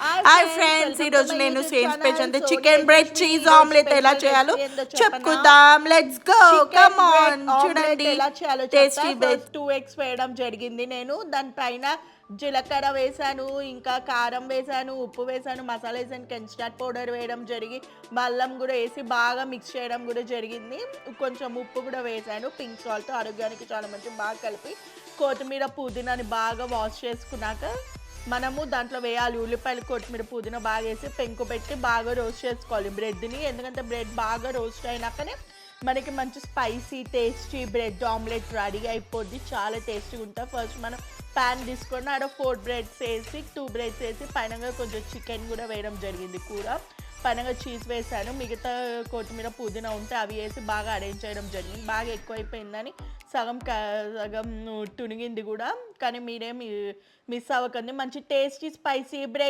Hi friends, ఈరోజు నేను same special అంటే చికెన్ బ్రెడ్ చీజ్ ఆమ్లెట్ ఎలా చేయాలో చెప్పుకుందాం. Let's go, come on. చూడండి, ఎలా చేయాలో టేస్టీ బ్రెడ్. 2 eggs వేయడం జరిగింది. నేను దానిపైన జీలకర్ర వేసాను, ఇంకా కారం వేసాను, ఉప్పు వేసాను, మసాలా వేసాను, కెన్స్టార్ట్ పౌడర్ వేయడం జరిగి బెల్లం కూడా వేసి బాగా మిక్స్ చేయడం కూడా జరిగింది. కొంచెం ఉప్పు కూడా వేసాను, పింక్ సాల్ట్, ఆరోగ్యానికి చాలా మంచి. బాగా కలిపి కొత్తిమీర పుదీనాని బాగా వాష్ చేసుకున్నాక మనము దాంట్లో వేయాలి. ఉల్లిపాయలు, కొత్తిమీర, పుదీనా బాగా వేసి పెంకు పెట్టి బాగా రోస్ట్ చేసుకోవాలి బ్రెడ్ని. ఎందుకంటే బ్రెడ్ బాగా రోస్ట్ అయినాకనే మనకి మంచి spicy tasty bread omelette ready అయిపోద్ది. చాలా టేస్టీగా ఉంటుంది. ఫస్ట్ మనం ప్యాన్ తీసుకొని ఆడ 4 బ్రెడ్స్ వేసి 2 బ్రెడ్స్ వేసి పైన కొంచెం చికెన్ కూడా వేయడం జరిగింది. కూర పైన చీజ్ వేసాను, మిగతా కొత్తిమీర పుదీనా ఉంటే అవి వేసి బాగా అరేంజ్ చేయడం జరిగింది. బాగా ఎక్కువైపోయిందని సగం సగం తునిగింది కూడా, కానీ మీరేమి మిస్ అవ్వకండి. మంచి టేస్టీ స్పైసీ బ్రెడ్